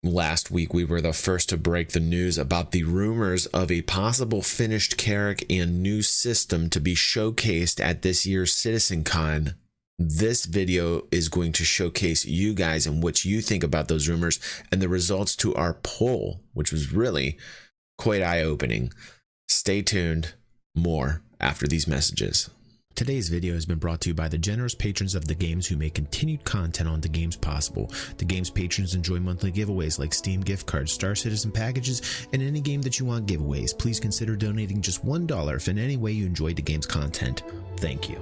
last week we were the first to break the news about the rumors of a possible finished Carrack and new system to be showcased at this year's CitizenCon. This video is going to showcase you guys and what you think about those rumors and the results to our poll, which was really quite eye-opening. Stay tuned. More after these messages. Today's video has been brought to you by the generous patrons of The Games who make continued content on The Games possible. The Games patrons enjoy monthly giveaways like Steam gift cards, Star Citizen packages, and any game that you want giveaways. Please consider donating just $1 if in any way you enjoyed The Games content. Thank you.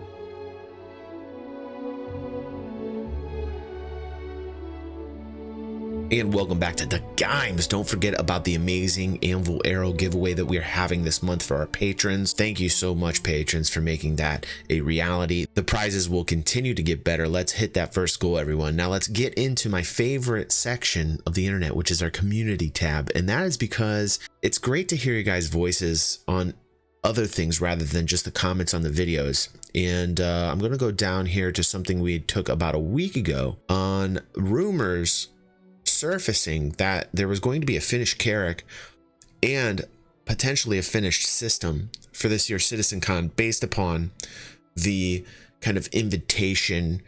And welcome back to The Games. Don't forget about the amazing Anvil Arrow giveaway that we're having this month for our patrons. Thank you so much, patrons, for making that a reality. The prizes will continue to get better. Let's hit that first goal, everyone. Now let's get into my favorite section of the internet, which is our community tab. And that is because it's great to hear you guys' voices on other things rather than just the comments on the videos. And I'm going to go down here to something we took about a week ago on rumors surfacing that there was going to be a finished Carrack and potentially a finished system for this year's CitizenCon based upon the kind of invitation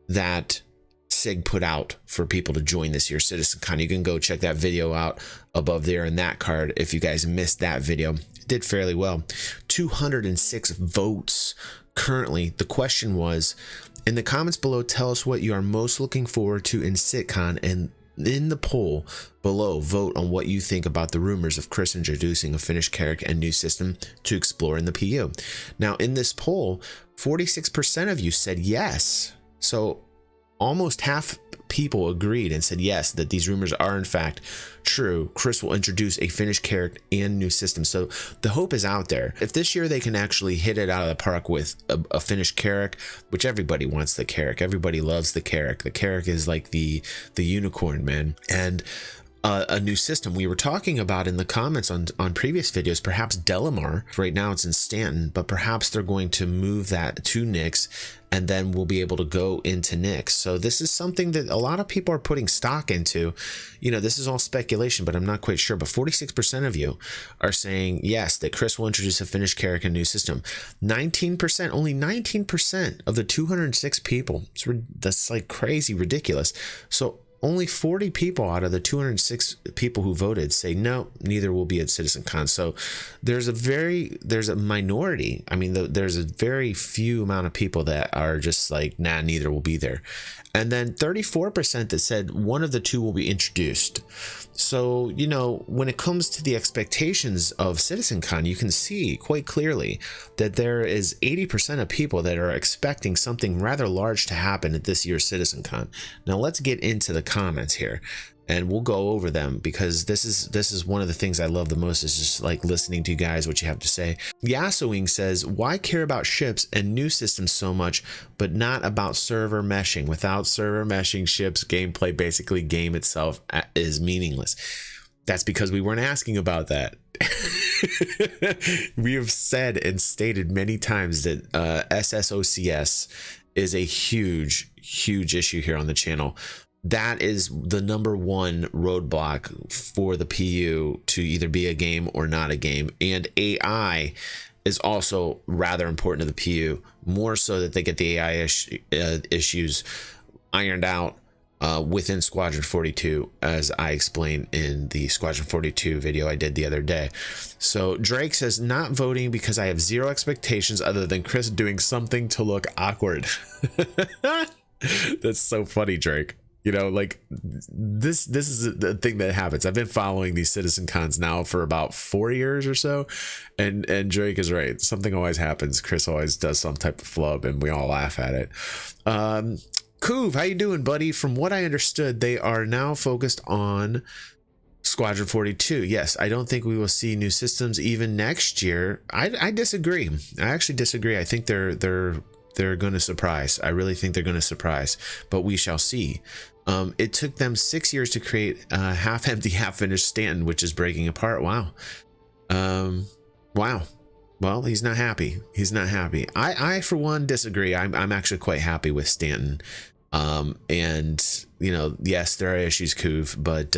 that SIG put out for people to join this year's CitizenCon. You can go check that video out above there in that card if you guys missed that video. It did fairly well. 206 votes currently. The question was, in the comments below, tell us what you are most looking forward to in CitCon, and in the poll below, vote on what you think about the rumors of Chris introducing a finished Carrack and new system to explore in the PU. Now, in this poll, 46% of you said yes. So almost half people agreed and said yes, that these rumors are in fact true. Chris will introduce a finished Carrack and new system. So the hope is out there. If this year they can actually hit it out of the park with a finished Carrack, which everybody wants the Carrack. Everybody loves the Carrack. The Carrack is like the unicorn, man. And a new system we were talking about in the comments on previous videos, perhaps Delamar. Right now it's in Stanton, but perhaps they're going to move that to Nix, and then we'll be able to go into Nix. So this is something that a lot of people are putting stock into. You know, this is all speculation, but I'm not quite sure. But 46% of you are saying yes, that Chris will introduce a finished Carrack and new system. 19%, only 19% of the 206 people. That's like crazy ridiculous. So only 40 people out of the 206 people who voted say no, neither will be at CitizenCon. So there's a minority. I mean, there's a very few amount of people that are just like, nah, neither will be there. And then 34% that said one of the two will be introduced. So, you know, when it comes to the expectations of CitizenCon, you can see quite clearly that there is 80% of people that are expecting something rather large to happen at this year's CitizenCon. Now let's get into the comments here, and we'll go over them, because this is one of the things I love the most, is just like listening to you guys, what you have to say. Yasuing says, why care about ships and new systems so much, but not about server meshing? Without server meshing, ships gameplay, basically game itself, is meaningless. That's because we weren't asking about that. We have said and stated many times that SSOCS is a huge issue here on the channel. That is the #1 roadblock for the PU to either be a game or not a game. And AI is also rather important to the PU, more so that they get the AI issues ironed out within Squadron 42, as I explained in the Squadron 42 video I did the other day. So Drake says, not voting because I have zero expectations other than Chris doing something to look awkward. That's so funny, Drake. You know, like this is the thing that happens. I've been following these CitizenCons now for about 4 years or so, and Drake is right. Something always happens. Chris always does some type of flub, and we all laugh at it. Kuv, how you doing, buddy? From what I understood, they are now focused on Squadron 42. Yes, I don't think we will see new systems even next year. I disagree. I actually disagree. I think they're going to surprise. I really think they're going to surprise, but we shall see. It took them 6 years to create a half-empty, half-finished Stanton, which is breaking apart. Wow. Wow. Well, he's not happy. He's not happy. I for one, disagree. I'm actually quite happy with Stanton. And you know, yes, there are issues, Kuv, but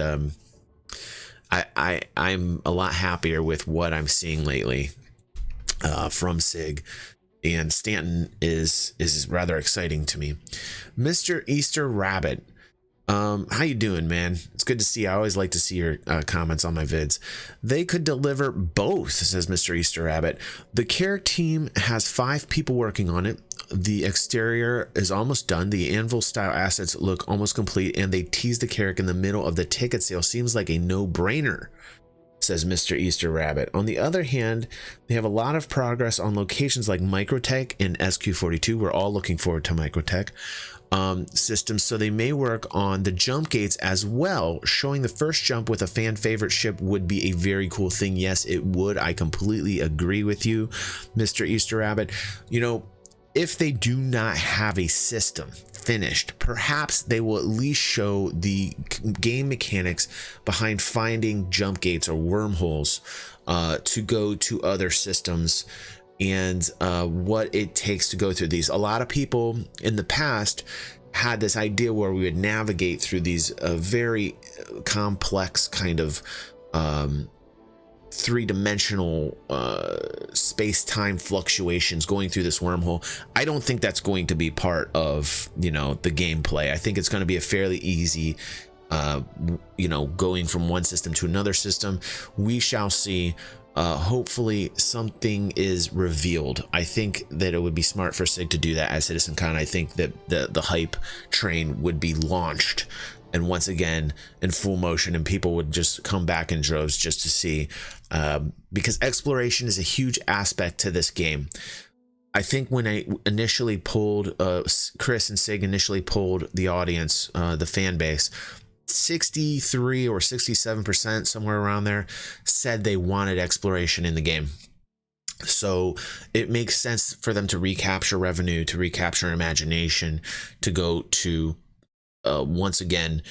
I'm a lot happier with what I'm seeing lately from Sig, and Stanton is rather exciting to me. Mr. Easter Rabbit, how you doing, man? It's good to see you. I always like to see your comments on my vids. They could deliver both, says Mr. Easter Rabbit. The Carrack team has 5 people working on it. The exterior is almost done. The Anvil style assets look almost complete, and they tease the Carrack in the middle of the ticket sale. Seems like a no-brainer, says Mr. Easter Rabbit. On the other hand, they have a lot of progress on locations like Microtech and SQ42. We're all looking forward to Microtech systems, so they may work on the jump gates as well. Showing the first jump with a fan favorite ship would be a very cool thing. Yes, it would. I completely agree with you, Mr. Easter Rabbit. You know, if they do not have a system finished, perhaps they will at least show the game mechanics behind finding jump gates or wormholes to go to other systems, and what it takes to go through these. A lot of people in the past had this idea where we would navigate through these very complex kind of three-dimensional space-time fluctuations going through this wormhole. I don't think that's going to be part of, you know, the gameplay. I think it's going to be a fairly easy you know, going from one system to another system. We shall see. Hopefully something is revealed. I think that it would be smart for Sig to do that at CitizenCon. I think that the hype train would be launched, and once again in full motion, and people would just come back in droves just to see, because exploration is a huge aspect to this game. I think when I initially pulled Chris and Sig initially pulled the audience, the fan base, 63 or 67%, somewhere around there, said they wanted exploration in the game. So it makes sense for them to recapture revenue, to recapture imagination, to go to once again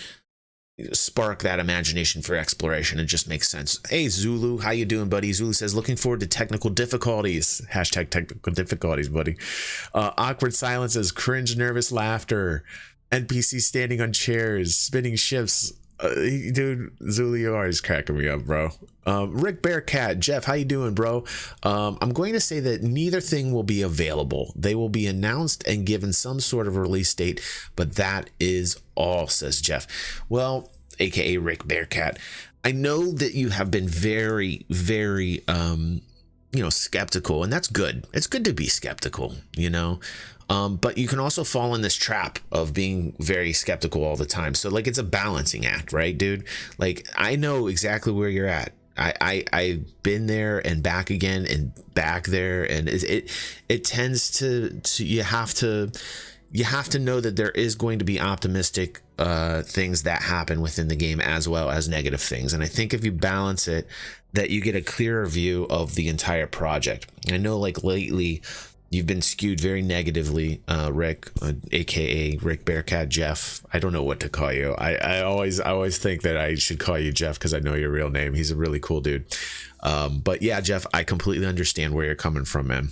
spark that imagination for exploration. It just makes sense. Hey Zulu, how you doing, buddy? Zulu says, looking forward to technical difficulties. Hashtag technical difficulties, buddy. Awkward silences, cringe, nervous laughter, NPC standing on chairs, spinning ships. Dude, Zulu, you're always cracking me up, bro. Rick Bearcat, Jeff, how you doing, bro? I'm going to say that neither thing will be available. They will be announced and given some sort of release date, but that is all, says Jeff. Well, aka Rick Bearcat, I know that you have been very, very you know, skeptical, and that's good. It's good to be skeptical, you know. But you can also fall in this trap of being very skeptical all the time. So like, it's a balancing act, right, dude? Like, I know exactly where you're at. I've been there and back again and back there, and it tends to you have to know that there is going to be optimistic things that happen within the game as well as negative things. And I think if you balance it, that you get a clearer view of the entire project. I know, like, lately you've been skewed very negatively, Rick, aka Rick Bearcat Jeff. I don't know what to call you. I always think that I should call you Jeff because I know your real name. He's a really cool dude. But yeah, Jeff, I completely understand where you're coming from, man.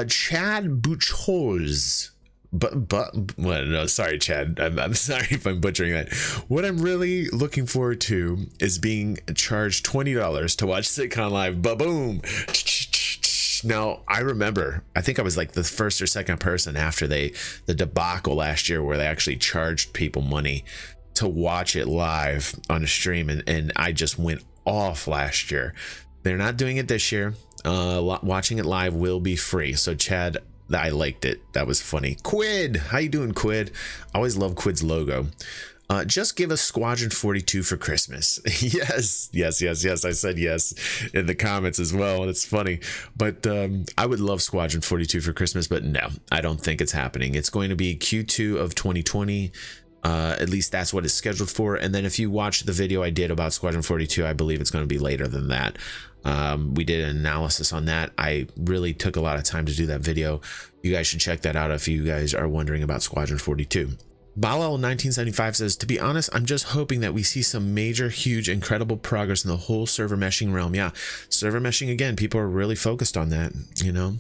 Chad Buchholz. Well, no, sorry, Chad. I'm sorry if I'm butchering that. What I'm really looking forward to is being charged $20 to watch SitCon live. Ba-boom. Now, I remember, I think I was like the first or second person after the debacle last year where they actually charged people money to watch it live on a stream, and I just went off last year. They're not doing it this year. Watching it live will be free. So Chad, I liked it. That was funny. Quid, how you doing, Quid? I always love Quid's logo. Just give us Squadron 42 for Christmas. Yes. I said yes in the comments as well. It's funny, but I would love Squadron 42 for Christmas, but no, I don't think it's happening. It's going to be Q2 of 2020. At least that's what it's scheduled for. And then if you watch the video I did about Squadron 42, I believe it's going to be later than that. We did an analysis on that. I really took a lot of time to do that video. You guys should check that out if you guys are wondering about Squadron 42. Balal 1975 says, to be honest, I'm just hoping that we see some major, huge, incredible progress in the whole server meshing realm. Yeah, server meshing, again, people are really focused on that, you know.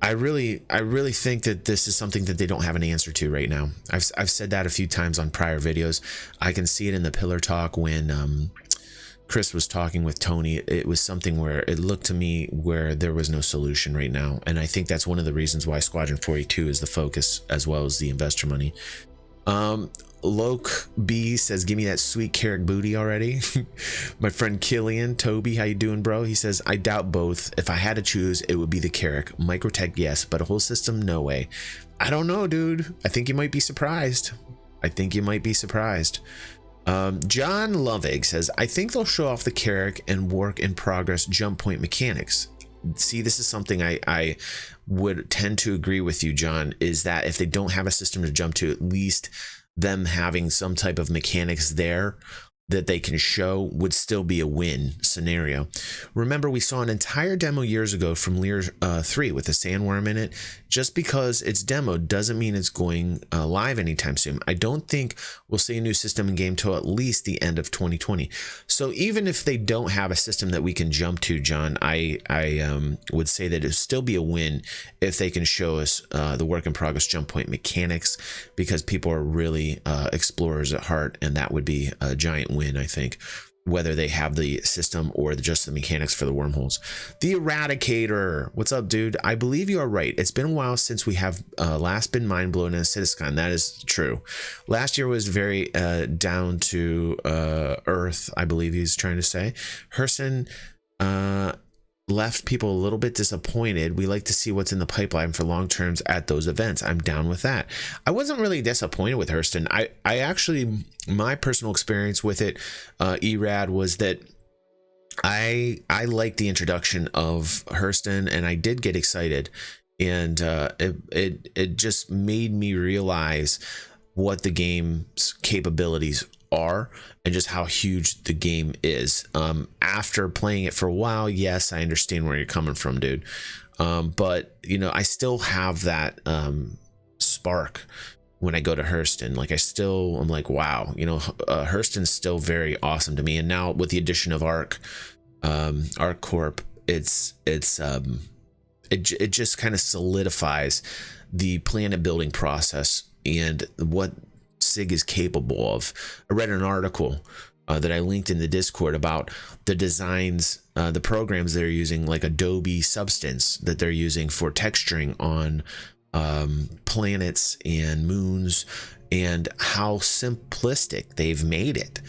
I really think that this is something that they don't have an answer to right now. I've said that a few times on prior videos. I can see it in the pillar talk when Chris was talking with Tony. It was something where it looked to me where there was no solution right now, and I think that's one of the reasons why Squadron 42 is the focus as well as the investor money. Loke B says, give me that sweet Carrack booty already. My friend Killian Toby, how you doing, bro? He says, I doubt both. If I had to choose, it would be the Carrack. Microtech, yes, but a whole system, no way. I don't know, dude. I think you might be surprised. John Lovig says, I think they'll show off the Carrack and work in progress jump point mechanics. See, this is something I would tend to agree with you, John, is that if they don't have a system to jump to, at least them having some type of mechanics there that they can show would still be a win scenario. Remember, we saw an entire demo years ago from Lear 3 with a sandworm in it. Just because it's demoed doesn't mean it's going live anytime soon. I don't think we'll see a new system in game till at least the end of 2020. So even if they don't have a system that we can jump to, John, I would say that it'd still be a win if they can show us the work in progress jump point mechanics, because people are really explorers at heart, and that would be a giant win, I think, whether they have the system or just the mechanics for the wormholes. The Eradicator, what's up, dude? I believe you are right. It's been a while since we have last been mind blown in a Citizen. That is true. Last year was very down to earth, I believe he's trying to say. Hurston left people a little bit disappointed. We like to see what's in the pipeline for long terms at those events. I'm down with that. I wasn't really disappointed with Hurston. I actually, my personal experience with it, Erad, was that I liked the introduction of Hurston, and I did get excited, and it just made me realize what the game's capabilities are and just how huge the game is. After playing it for a while, yes, I understand where you're coming from, dude. But you know, I still have that spark when I go to Hurston. Like, I'm like, wow, you know, Hurston's still very awesome to me. And now with the addition of Arc Corp, it just kind of solidifies the planet building process and what SIG is capable of. I read an article that I linked in the Discord about the designs, the programs they're using, like Adobe Substance, that they're using for texturing on planets and moons, and how simplistic they've made it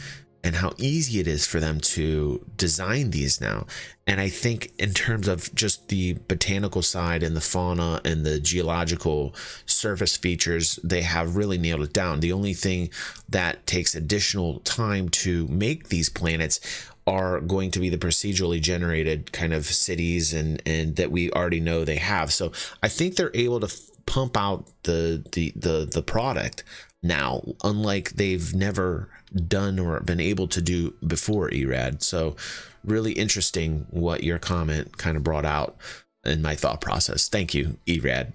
and how easy it is for them to design these now. And I think in terms of just the botanical side and the fauna and the geological surface features, they have really nailed it down. The only thing that takes additional time to make these planets are going to be the procedurally generated kind of cities and that we already know they have. So I think they're able to pump out the product now, unlike they've never done or been able to do before, Erad. So really interesting what your comment kind of brought out in my thought process. Thank you, Erad.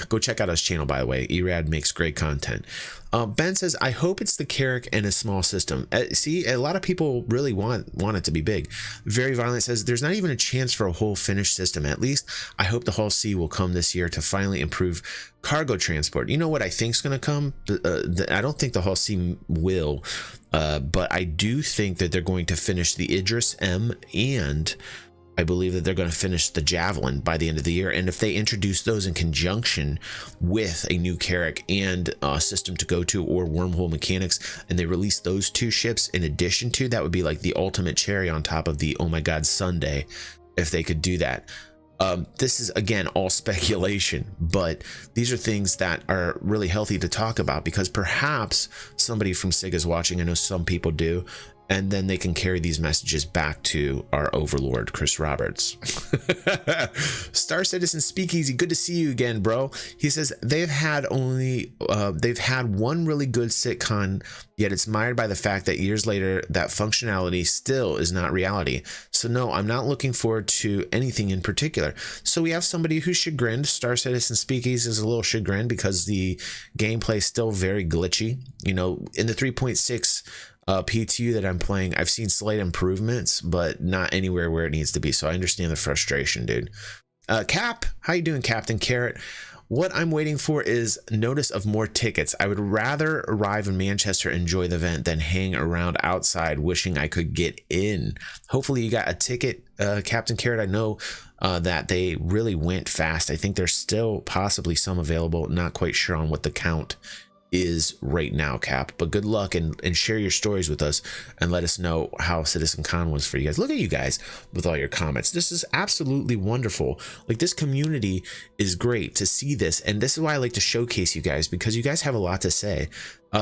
Go check out his channel, by the way. Erad makes great content. Ben says, I hope it's the Carrack and a small system. See, a lot of people really want it to be big. Very Violent says, there's not even a chance for a whole finished system. At least I hope the Hull C will come this year to finally improve cargo transport. You know what I think is going to come? I don't think the Hull C will, but I do think that they're going to finish the Idris M, and I believe that they're going to finish the Javelin by the end of the year. And if they introduce those in conjunction with a new Carrack and a system to go to, or wormhole mechanics, and they release those two ships in addition to, that would be like the ultimate cherry on top of the oh my god sundae, if they could do that. This is, again, all speculation, but these are things that are really healthy to talk about, because perhaps somebody from SIG is watching. I know some people do. And then they can carry these messages back to our overlord, Chris Roberts. Star Citizen Speakeasy, good to see you again, bro. He says they've had one really good sitcon, yet it's mired by the fact that years later that functionality still is not reality. So no, I'm not looking forward to anything in particular. So we have somebody who's chagrined. Star Citizen Speakeasy is a little chagrined because the gameplay is still very glitchy. You know, in the 3.6 PTU that I'm playing, I've seen slight improvements, but not anywhere where it needs to be. So I understand the frustration, dude. Cap, how you doing, Captain Carrot? What I'm waiting for is notice of more tickets. I would rather arrive in Manchester, enjoy the event, than hang around outside wishing I could get in. Hopefully you got a ticket, Captain Carrot. I know that they really went fast. I think there's still possibly some available. Not quite sure on what the count is right now, Cap, but good luck, and share your stories with us and let us know how CitizenCon was for you guys. Look at you guys with all your comments. This is absolutely wonderful. Like, this community is great to see this, and this is why I like to showcase you guys, because you guys have a lot to say.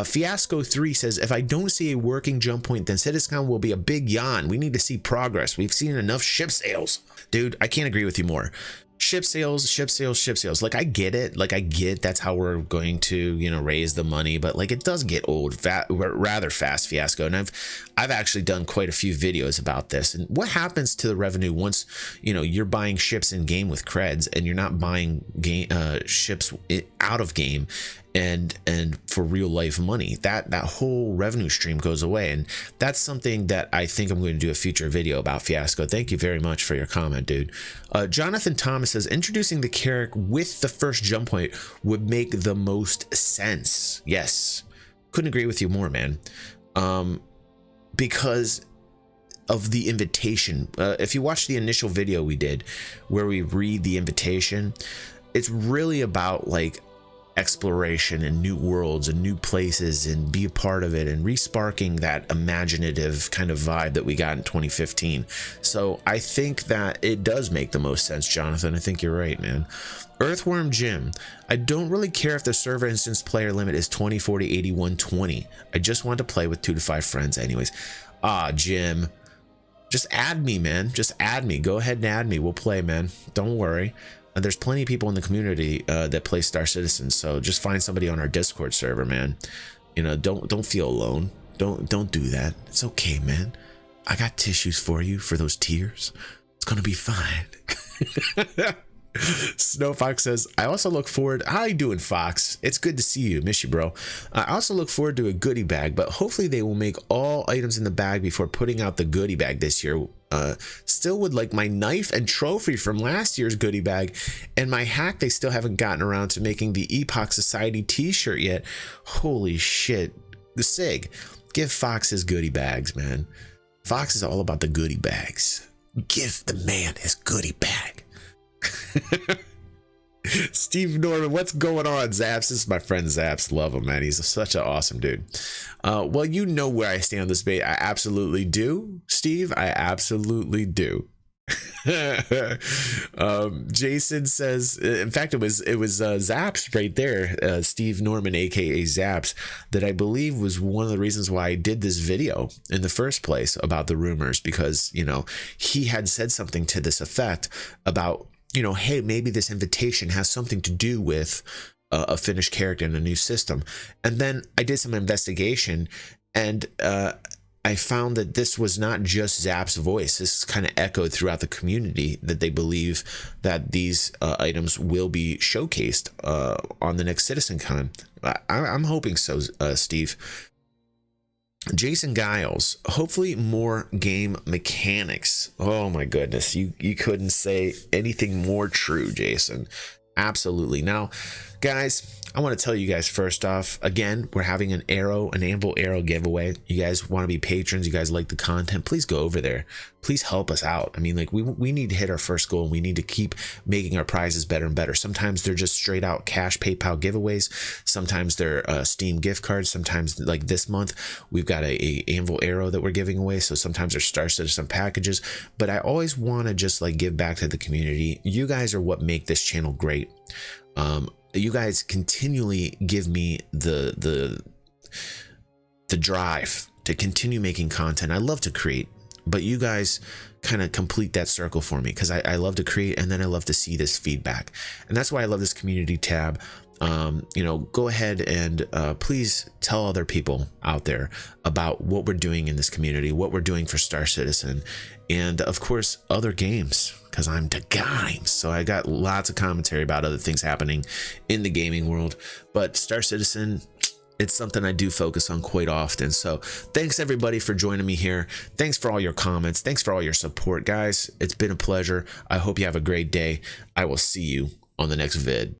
Fiasco 3 says, if I don't see a working jump point, then CitizenCon will be a big yawn. We need to see progress. We've seen enough ship sales. Dude, I can't agree with you more. Ship sales, ship sales, ship sales. Like, I get it. Like, I get that's how we're going to, you know, raise the money, but like, it does get old rather fast, Fiasco. And I've actually done quite a few videos about this. And what happens to the revenue once, you know, you're buying ships in game with creds and you're not buying ships out of game and for real life money? That whole revenue stream goes away, and that's something that I think I'm going to do a future video about, Fiasco. Thank you very much for your comment, dude. Jonathan Thomas says, introducing the Carrack with the first jump point would make the most sense. Yes, couldn't agree with you more, man. Because of the invitation. If you watch the initial video we did where we read the invitation, it's really about like exploration and new worlds and new places, and be a part of it and resparking that imaginative kind of vibe that we got in 2015. So I think that it does make the most sense, Jonathan. I think you're right, man. Earthworm Jim, I don't really care if the server instance player limit is 20, 40, 80, 120. I just want to play with 2 to 5 friends anyways. Jim, just add me, man. Just add me. Go ahead and add me. We'll play, man. Don't worry. There's plenty of people in the community that play Star Citizen, so just find somebody on our Discord server, man. You know, don't feel alone. Don't do that. It's okay, man. I got tissues for you for those tears. It's gonna be fine. Snow Fox says, I also look forward. How you doing, Fox? It's good to see you. Miss you, bro. I also look forward to a goodie bag, but hopefully they will make all items in the bag before putting out the goodie bag this year. Still would like my knife and trophy from last year's goodie bag, and my hack. They still haven't gotten around to making the Epoch Society t-shirt yet. Holy shit. The Sig, give Fox his goodie bags, man. Fox is all about the goodie bags. Give the man his goodie bag. Steve Norman, what's going on, Zaps? This is my friend Zaps. Love him, man. He's such an awesome dude. Well, you know where I stand on this debate. I absolutely do, Steve. I absolutely do. Jason says, in fact, it was Zaps right there, Steve Norman, aka Zaps, that I believe was one of the reasons why I did this video in the first place about the rumors, because, you know, he had said something to this effect about, you know, hey, maybe this invitation has something to do with a finished character in a new system. And then I did some investigation, and I found that this was not just Zap's voice. This is kind of echoed throughout the community, that they believe that these items will be showcased on the next CitizenCon. I'm hoping so, Steve. Jason Giles, hopefully more game mechanics. Oh my goodness, you couldn't say anything more true, Jason. Absolutely. Now, guys, I want to tell you guys first off, again, we're having an Anvil Arrow giveaway. You guys want to be patrons, you guys like the content, please go over there. Please help us out. I mean, like, we need to hit our first goal, and we need to keep making our prizes better and better. Sometimes they're just straight out cash PayPal giveaways. Sometimes they're Steam gift cards. Sometimes, like this month, we've got a Anvil Arrow that we're giving away. So sometimes they're Star Citizen packages. But I always want to just like give back to the community. You guys are what make this channel great. You guys continually give me the drive to continue making content. I love to create, but you guys kind of complete that circle for me, because I love to create, and then I love to see this feedback, and that's why I love this community tab. You know, go ahead and please tell other people out there about what we're doing in this community, what we're doing for Star Citizen, and of course other games, because I'm the games. So I got lots of commentary about other things happening in the gaming world, but Star Citizen, it's something I do focus on quite often. So thanks everybody for joining me here. Thanks for all your comments. Thanks for all your support, guys. It's been a pleasure. I hope you have a great day. I will see you on the next vid.